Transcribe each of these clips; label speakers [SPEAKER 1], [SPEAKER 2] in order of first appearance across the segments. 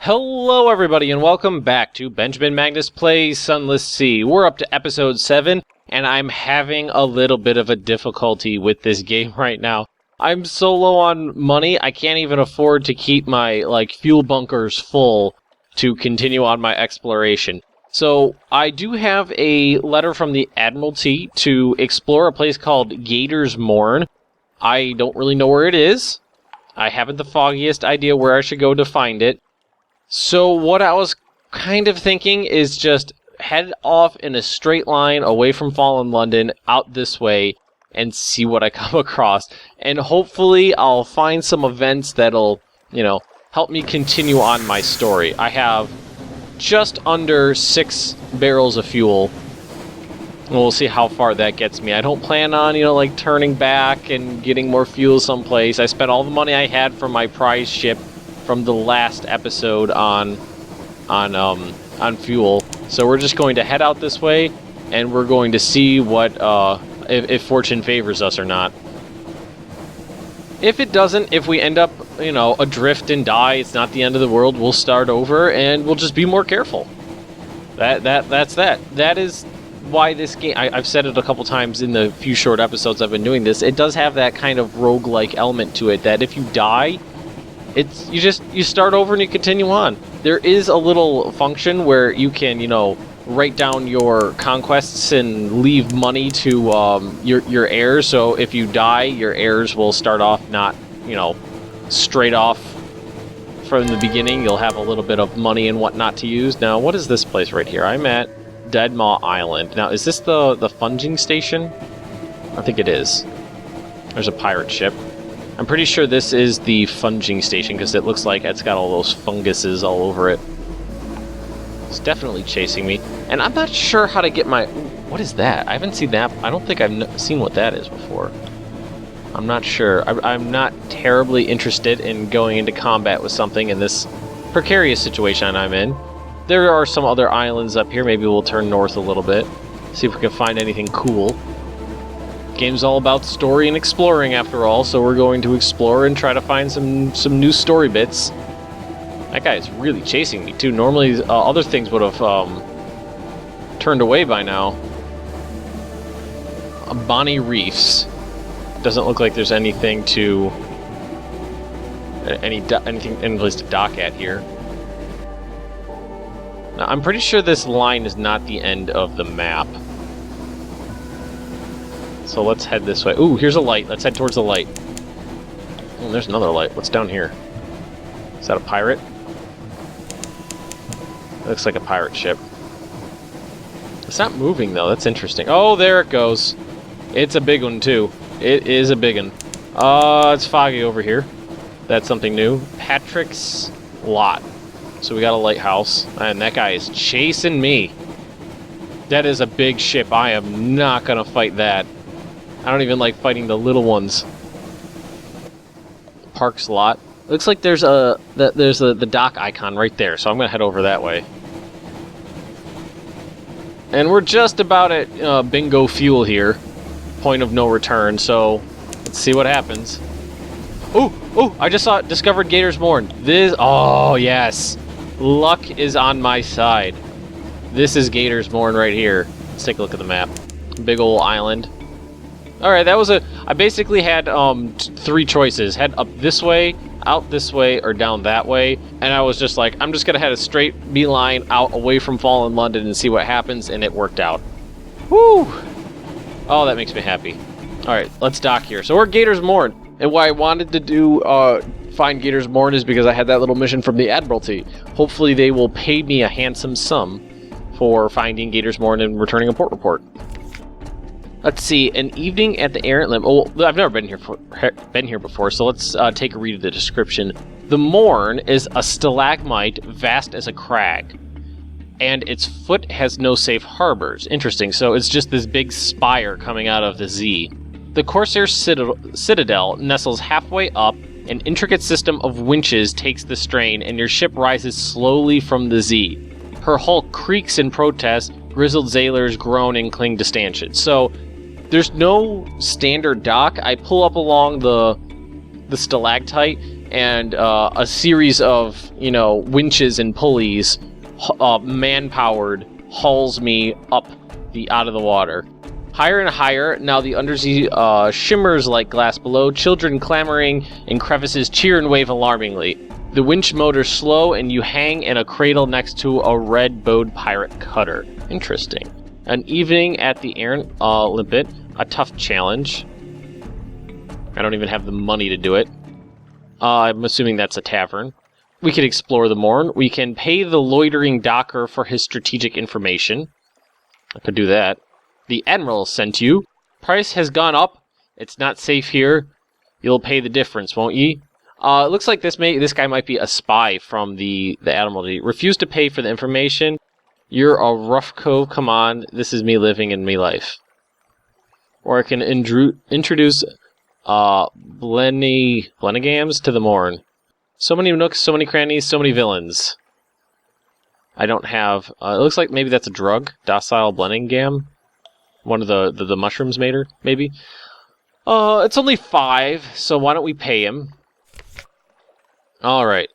[SPEAKER 1] Hello everybody and welcome back to Benjamin Magnus Plays Sunless Sea. We're up to episode 7 and I'm having a little bit of a difficulty with this game right now. I'm so low on money, I can't even afford to keep my fuel bunkers full to continue on my exploration. So I do have a letter from the Admiralty to explore a place called Gator's Mourn. I don't really know where it is. I haven't the foggiest idea where I should go to find it. So what I was kind of thinking is just head off in a straight line away from Fallen London, out this way, and see what I come across. And hopefully I'll find some events that'll, help me continue on my story. I have just under 6 barrels of fuel. And we'll see how far that gets me. I don't plan on, turning back and getting more fuel someplace. I spent all the money I had from my prize ship from the last episode on fuel. So we're just going to head out this way, and we're going to see what if fortune favors us or not. If it doesn't, if we end up, adrift and die, it's not the end of the world. We'll start over, and we'll just be more careful. That's that. That is why this game, I've said it a couple times in the few short episodes I've been doing this, it does have that kind of roguelike element to it, that if you die, you start over and you continue on. There is a little function where you can, write down your conquests and leave money to your heirs. So if you die, your heirs will start off not, straight off from the beginning. You'll have a little bit of money and whatnot to use. Now, what is this place right here? I'm at Deadmaw Island. Now, is this the funging station? I think it is. There's a pirate ship. I'm pretty sure this is the funging station because it looks like it's got all those funguses all over it. It's definitely chasing me. And I'm not sure how to get my... What is that? I haven't seen that. I don't think I've seen what that is before. I'm not sure. I'm not terribly interested in going into combat with something in this precarious situation I'm in. There are some other islands up here. Maybe we'll turn north a little bit. See if we can find anything cool. Game's all about story and exploring after all, so we're going to explore and try to find some new story bits. That guy is really chasing me too. Normally other things would have turned away by now. Bonnie Reefs. Doesn't look like there's anything to any place to dock at here. Now, I'm pretty sure this line is not the end of the map. So let's head this way. Ooh, here's a light. Let's head towards the light. Oh, there's another light. What's down here? Is that a pirate? Looks like a pirate ship. It's not moving, though. That's interesting. Oh, there it goes. It's a big one, too. It is a big one. It's foggy over here. That's something new. Patrick's Lot. So we got a lighthouse. And that guy is chasing me. That is a big ship. I am not going to fight that. I don't even like fighting the little ones. Park's Lot. Looks like there's the dock icon right there, so I'm gonna head over that way. And we're just about at bingo fuel here, point of no return. So let's see what happens. Oh! I just discovered Gator's Mourn. Oh yes, luck is on my side. This is Gator's Mourn right here. Let's take a look at the map. Big old island. Alright, that was I basically had 3 choices. Head up this way, out this way, or down that way. And I was just like, I'm just gonna head a straight beeline out away from Fallen London and see what happens, and it worked out. Woo! Oh, that makes me happy. Alright, let's dock here. So we're at Gator's Mourn. And why I wanted to do find Gator's Mourn is because I had that little mission from the Admiralty. Hopefully they will pay me a handsome sum for finding Gator's Mourn and returning a port report. Let's see, an evening at the Errant Limb. Oh, I've never been here before, so let's take a read of the description. The Mourn is a stalagmite vast as a crag, and its foot has no safe harbors. Interesting, so it's just this big spire coming out of the Z. The Corsair Citadel nestles halfway up. An intricate system of winches takes the strain, and your ship rises slowly from the Z. Her hull creaks in protest. Grizzled sailors groan and cling to stanchions. So there's no standard dock. I pull up along the stalactite, and a series of, you know, winches and pulleys, man-powered, hauls me up out of the water. Higher and higher, now the undersea shimmers like glass below. Children clamoring in crevices cheer and wave alarmingly. The winch motor slow, and you hang in a cradle next to a red-bowed pirate cutter. Interesting. An evening at the errant limpet, a tough challenge. I don't even have the money to do it. I'm assuming that's a tavern. We could explore the morn. We can pay the loitering docker for his strategic information. I could do that. The Admiral sent you. Price has gone up. It's not safe here. You'll pay the difference, won't ye? It looks like this guy might be a spy from the Admiralty. Refuse to pay for the information. You're a rough cove. Come on. This is me living in me life. Or I can introduce Blenigams to the morn. So many nooks, so many crannies, so many villains. I don't have... it looks like maybe that's a drug. Docile Blenigam. One of the mushrooms made her, maybe. It's only 5, so why don't we pay him? Alright.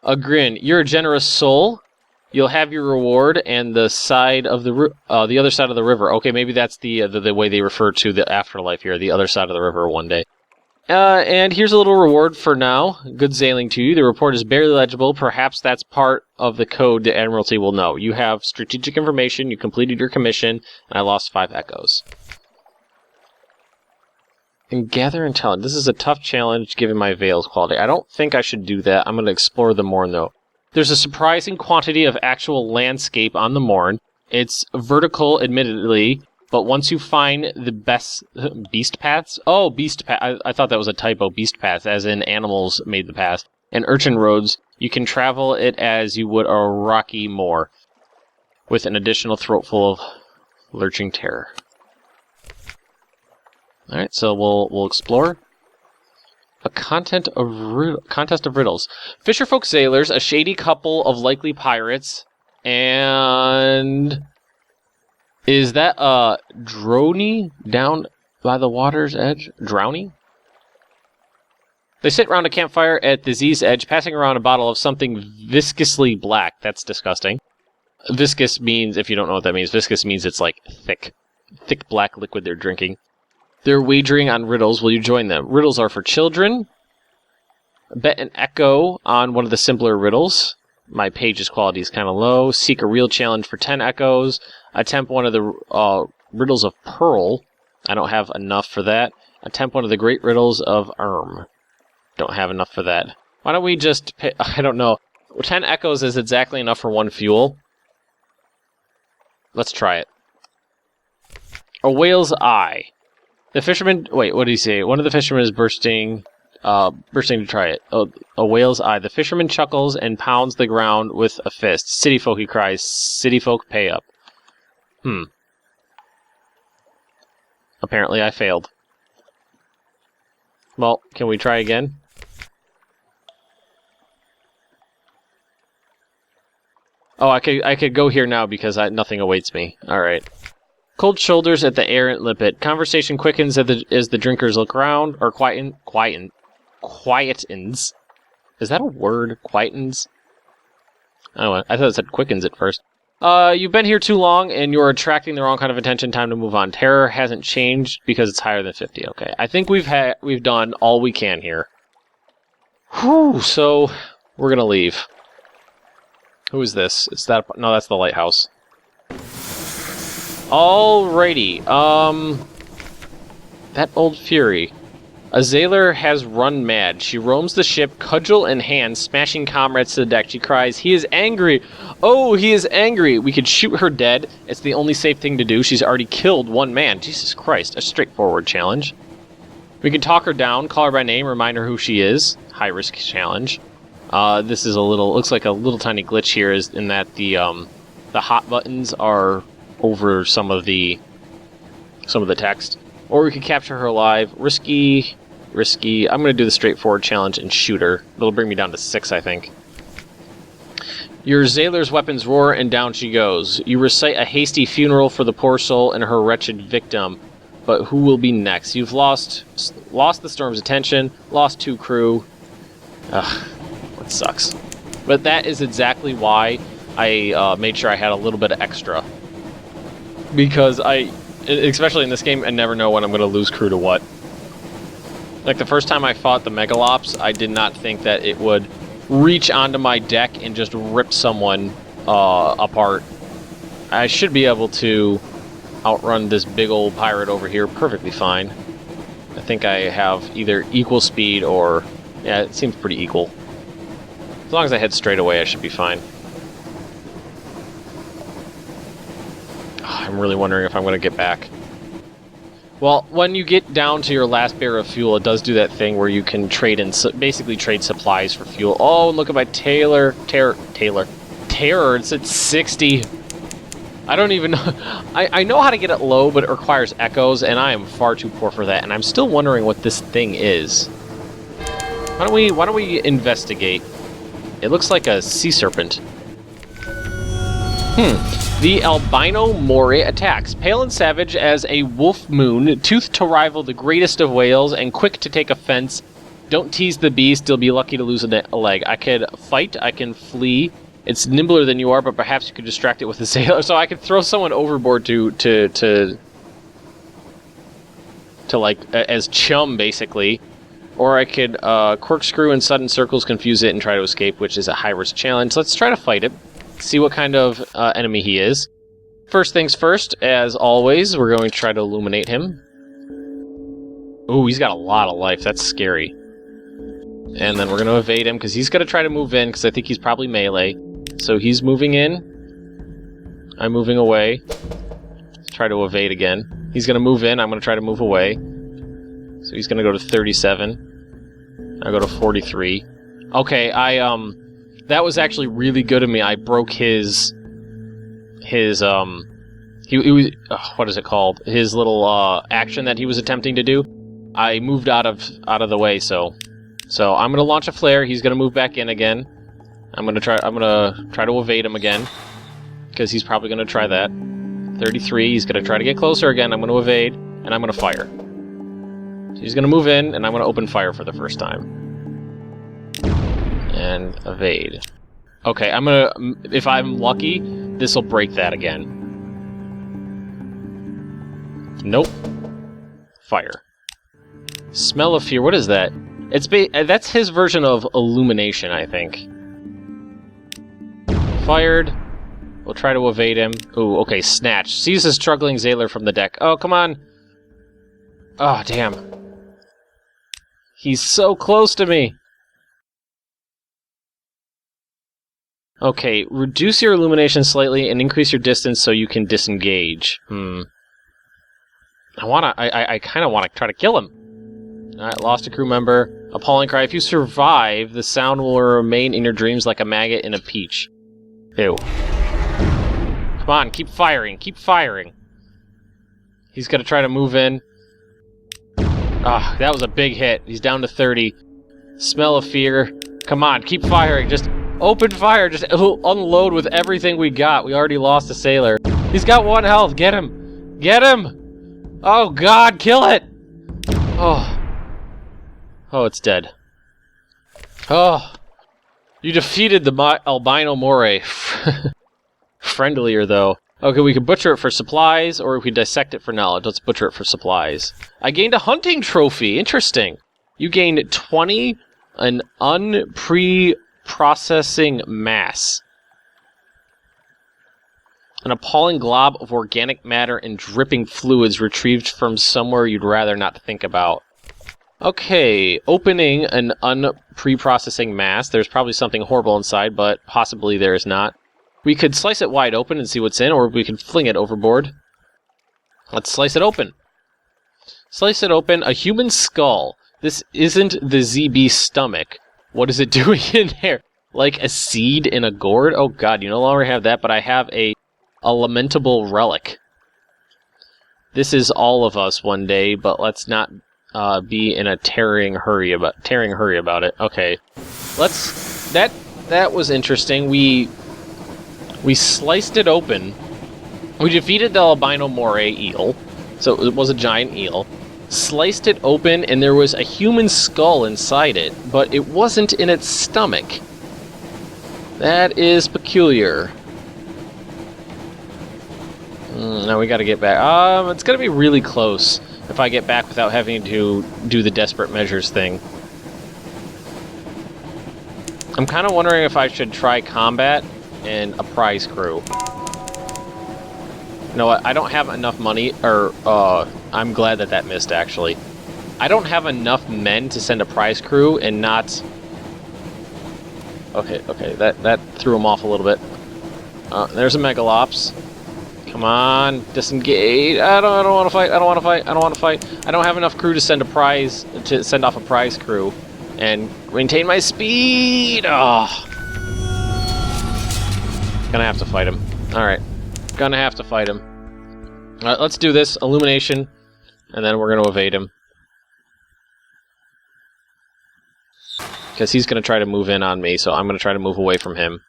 [SPEAKER 1] A grin. You're a generous soul. You'll have your reward and the side of the other side of the river. Okay, maybe that's the way they refer to the afterlife here, the other side of the river one day. And here's a little reward for now. Good sailing to you. The report is barely legible. Perhaps that's part of the code the Admiralty will know. You have strategic information. You completed your commission, and I lost 5 echoes. And gather intelligence. This is a tough challenge given my veil's quality. I don't think I should do that. I'm going to explore the Morn, though. There's a surprising quantity of actual landscape on the Morn. It's vertical, admittedly, but once you find the best beast paths... Oh, beast path. I thought that was a typo. Beast paths, as in animals made the path. And urchin roads, you can travel it as you would a rocky moor, with an additional throatful of lurching terror. Alright, so we'll explore. A contest of riddles. Fisherfolk sailors, a shady couple of likely pirates, and... Is that a droney down by the water's edge? Drowny? They sit round a campfire at the Z's edge, passing around a bottle of something viscously black. That's disgusting. Viscous means, if you don't know what that means, viscous means it's like thick. Thick black liquid they're drinking. They're wagering on riddles. Will you join them? Riddles are for children. Bet an echo on one of the simpler riddles. My page's quality is kind of low. Seek a real challenge for 10 echoes. Attempt one of the riddles of Pearl. I don't have enough for that. Attempt one of the great riddles of Don't have enough for that. Why don't we just pay... I don't know. 10 echoes is exactly enough for 1 fuel. Let's try it. A whale's eye. The fisherman... Wait, what did he say? One of the fishermen is bursting to try it. A whale's eye. The fisherman chuckles and pounds the ground with a fist. City folk, he cries. City folk, pay up. Apparently I failed. Well, can we try again? Oh, I could go here now because nothing awaits me. Alright. Cold shoulders at the errant limpet. Conversation quickens as the drinkers look around, or quietens. Is that a word? Quietens? Oh, I thought it said quickens at first. You've been here too long, and you're attracting the wrong kind of attention. Time to move on. Terror hasn't changed because it's higher than 50. Okay, I think we've done all we can here. Whew, so we're gonna leave. Who is this? Is that... No, that's the lighthouse. Alrighty, that old fury. A sailor has run mad. She roams the ship, cudgel in hand, smashing comrades to the deck. She cries, "He is angry! Oh, he is angry! We could shoot her dead. It's the only safe thing to do. She's already killed 1 man. Jesus Christ, a straightforward challenge. We can talk her down, call her by name, remind her who she is. High-risk challenge. This is looks like a little tiny glitch here, is in that the hot buttons are over some of the text. Or we could capture her alive. Risky. I'm going to do the straightforward challenge and shoot her. It'll bring me down to 6, I think. Your sailor's weapons roar, and down she goes. You recite a hasty funeral for the poor soul and her wretched victim. But who will be next? You've lost the storm's attention, lost 2 crew. Ugh, that sucks. But that is exactly why I made sure I had a little bit of extra. Because especially in this game, I never know when I'm going to lose crew to what. Like the first time I fought the Megalops, I did not think that it would reach onto my deck and just rip someone apart. I should be able to outrun this big old pirate over here perfectly fine. I think I have either equal speed or... yeah, it seems pretty equal. As long as I head straight away, I should be fine. I'm really wondering if I'm going to get back. Well, when you get down to your last barrel of fuel, it does do that thing where you can trade in, basically trade supplies for fuel. Oh, look at my Terror, it's at 60. I don't even know. I know how to get it low, but it requires echoes, and I am far too poor for that. And I'm still wondering what this thing is. Why don't we investigate? It looks like a sea serpent. The Albino Moray attacks. Pale and savage as a wolf moon, toothed to rival the greatest of whales, and quick to take offense. Don't tease the beast, you'll be lucky to lose a leg. I could fight, I can flee. It's nimbler than you are, but perhaps you could distract it with a sailor. So I could throw someone overboard to like, as chum, basically. Or I could corkscrew in sudden circles, confuse it, and try to escape, which is a high-risk challenge. Let's try to fight it. See what kind of enemy he is. First things first, as always, we're going to try to illuminate him. Ooh, he's got a lot of life. That's scary. And then we're going to evade him, because he's going to try to move in, because I think he's probably melee. So he's moving in. I'm moving away. Let's try to evade again. He's going to move in. I'm going to try to move away. So he's going to go to 37. I go to 43. Okay, that was actually really good of me. I broke his what is it called? His little action that he was attempting to do. I moved out of the way, so I'm gonna launch a flare. He's gonna move back in again. I'm gonna try to evade him again, because he's probably gonna try that. 33. He's gonna try to get closer again. I'm gonna evade, and I'm gonna fire. So he's gonna move in, and I'm gonna open fire for the first time. And evade. Okay, if I'm lucky, this will break that again. Nope. Fire. Smell of fear. What is that? That's his version of illumination, I think. Fired. We'll try to evade him. Ooh, okay, snatch. Sees a struggling sailor from the deck. Oh, come on. Oh, damn. He's so close to me. Okay, reduce your illumination slightly and increase your distance so you can disengage. I kind of want to try to kill him. Alright, lost a crew member. Appalling cry. If you survive, the sound will remain in your dreams like a maggot in a peach. Ew. Come on, keep firing, keep firing. He's gonna try to move in. Ah, that was a big hit. He's down to 30. Smell of fear. Come on, keep firing. Just open fire. Just unload with everything we got. We already lost a sailor. He's got 1 health. Get him. Get him. Oh, God. Kill it. Oh. Oh, it's dead. Oh. You defeated the Albino Moray. Friendlier, though. Okay, we can butcher it for supplies, or we can dissect it for knowledge. Let's butcher it for supplies. I gained a hunting trophy. Interesting. You gained 20... an unpre-processing mass. An appalling glob of organic matter and dripping fluids retrieved from somewhere you'd rather not think about. Okay, opening an unpre-processing mass. There's probably something horrible inside, but possibly there is not. We could slice it wide open and see what's in, or we could fling it overboard. Let's slice it open. Slice it open. A human skull. This isn't the ZB stomach. What is it doing in there? Like a seed in a gourd? Oh god, you no longer have that, but I have a lamentable relic. This is all of us one day, but let's not be in a tearing hurry about it. Okay. That was interesting. We sliced it open. We defeated the Albino Moray eel. So it was a giant eel. sliced it open, and there was a human skull inside it, but it wasn't in its stomach. That is peculiar. Now we gotta get back. It's gonna be really close if I get back without having to do the desperate measures thing. I'm kind of wondering if I should try combat and a prize crew. You know what? I don't have enough money, or, I'm glad that that missed, actually. I don't have enough men to send a prize crew and not... Okay, that threw him off a little bit. There's a Megalops. Come on, disengage. I don't want to fight, I don't want to fight. I don't have enough crew to send off a prize crew and maintain my speed. Oh. Gonna have to fight him. Alright. Gonna have to fight him. Alright, let's do this. Illumination. And then we're gonna evade him. Because he's gonna try to move in on me, so I'm gonna try to move away from him.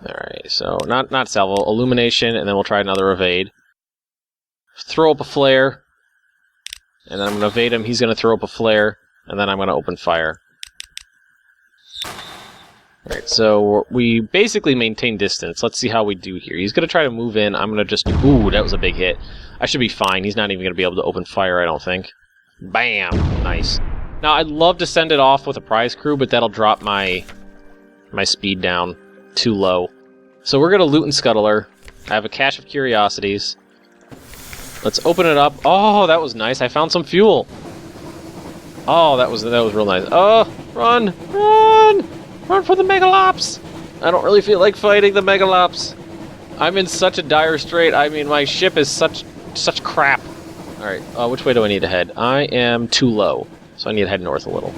[SPEAKER 1] Alright, so not salvo. Illumination, and then we'll try another evade. Throw up a flare. And then I'm gonna evade him. He's gonna throw up a flare. And then I'm gonna open fire. Alright, so we basically maintain distance. Let's see how we do here. He's going to try to move in. I'm going to just... Ooh, that was a big hit. I should be fine. He's not even going to be able to open fire, I don't think. Bam! Nice. Now, I'd love to send it off with a prize crew, but that'll drop my speed down too low. So we're going to loot and scuttler. I have a cache of curiosities. Let's open it up. Oh, that was nice. I found some fuel. Oh, that was real nice. Oh, run! Run! Run for the Megalops! I don't really feel like fighting the Megalops. I'm in such a dire strait. I mean, my ship is such crap. Alright, which way do I need to head? I am too low, so I need to head north a little.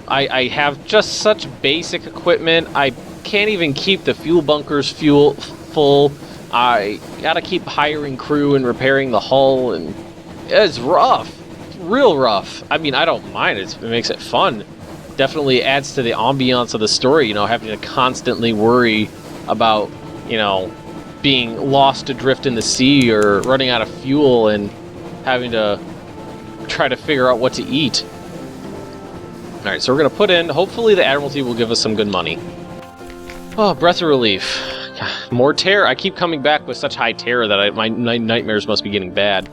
[SPEAKER 1] I have just such basic equipment. I can't even keep the fuel bunkers full. I gotta keep hiring crew and repairing the hull, and it's rough. It's real rough. I mean, I don't mind it. It makes it fun. Definitely adds to the ambiance of the story, you know, having to constantly worry about, you know, being lost adrift in the sea or running out of fuel and having to try to figure out what to eat. Alright, so we're going to put in, hopefully the Admiralty will give us some good money. Oh, breath of relief. More terror. I keep coming back with such high terror that my nightmares must be getting bad.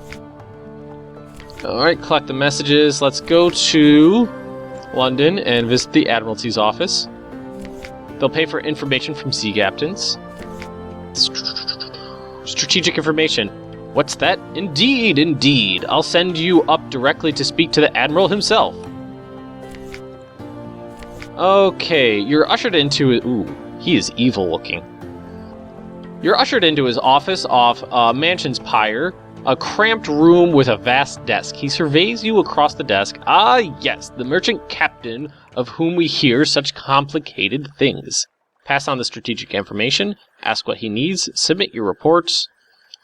[SPEAKER 1] Alright, collect the messages. Let's go to London and visit the Admiralty's office. They'll pay for information from sea captains. Strategic information. What's that? Indeed, indeed. I'll send you up directly to speak to the Admiral himself. Okay, you're ushered into... Ooh, he is evil looking. You're ushered into his office off Mansion's Pyre. A cramped room with a vast desk. He surveys you across the desk. Ah, yes, the merchant captain of whom we hear such complicated things. Pass on the strategic information. Ask what he needs. Submit your reports.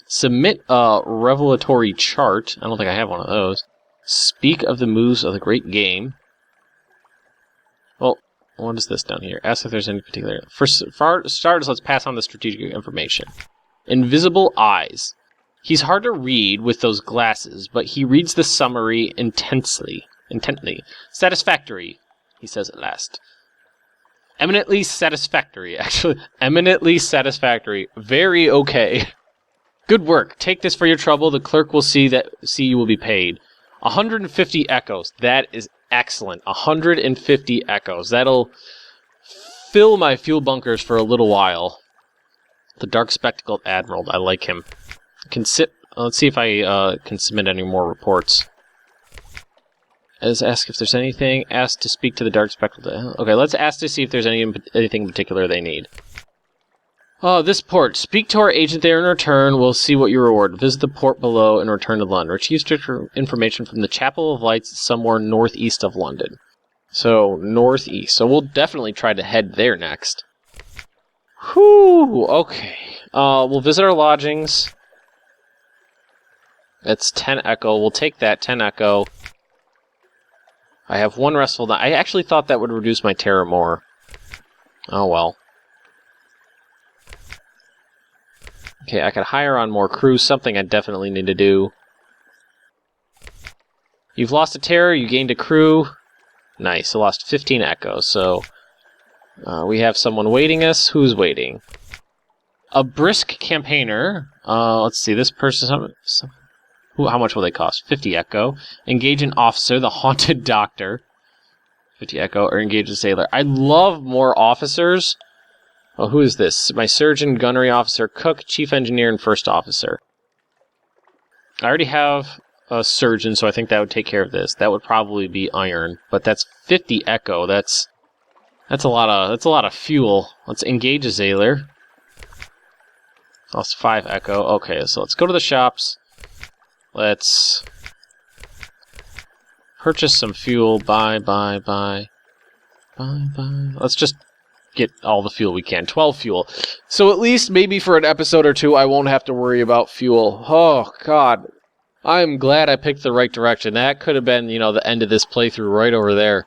[SPEAKER 1] Submit a revelatory chart. I don't think I have one of those. Speak of the moves of the great game. Well, what is this down here? Ask if there's any particular... For starters, let's pass on the strategic information. Invisible eyes. He's hard to read with those glasses, but he reads the summary intently. Satisfactory, he says at last. Eminently satisfactory, actually. Eminently satisfactory. Very okay. Good work. Take this for your trouble. The clerk will see you will be paid. 150 echoes. That is excellent. 150 echoes. That'll fill my fuel bunkers for a little while. The dark spectacled admiral. I like him. Let's see if I can submit any more reports. Ask if there's anything. Ask to speak to the dark spectacled. Okay, let's ask to see if there's anything in particular they need. Oh, this port. Speak to our agent there in return. We'll see what you reward. Visit the port below and return to London. Retrieve information from the Chapel of Lights somewhere northeast of London. So, northeast. So we'll definitely try to head there next. Whew, okay. We'll visit our lodgings. It's 10 echo. We'll take that 10 echo. I have one restful night. I actually thought that would reduce my terror more. Oh well. Okay, I could hire on more crews, something I definitely need to do. You've lost a terror, you gained a crew. Nice, I lost 15 echoes, so... we have someone waiting us. Who's waiting? A brisk campaigner. Let's see, this person... how much will they cost? 50 echo. Engage an officer, the haunted doctor. 50 echo, or engage a sailor. I love more officers. Oh, who is this? My surgeon, gunnery officer, cook, chief engineer, and first officer. I already have a surgeon, so I think that would take care of this. That would probably be iron, but that's 50 echo. That's a lot of fuel. Let's engage a sailor. Lost 5 echo. Okay, so let's go to the shops. Let's purchase some fuel. Buy. Let's just get all the fuel we can. 12 fuel. So at least maybe for an episode or two I won't have to worry about fuel. Oh, God. I'm glad I picked the right direction. That could have been, the end of this playthrough right over there.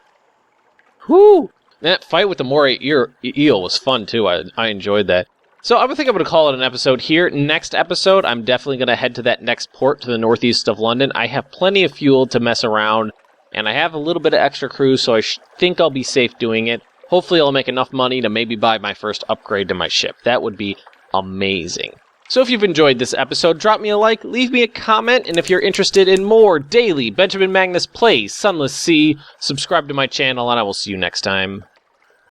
[SPEAKER 1] Whoo! That fight with the Moray eel was fun, too. I enjoyed that. So I think I'm going to call it an episode here. Next episode, I'm definitely going to head to that next port to the northeast of London. I have plenty of fuel to mess around, and I have a little bit of extra crew, so I think I'll be safe doing it. Hopefully I'll make enough money to maybe buy my first upgrade to my ship. That would be amazing. So if you've enjoyed this episode, drop me a like, leave me a comment, and if you're interested in more daily Benjamin Magnus Plays Sunless Sea, subscribe to my channel, and I will see you next time.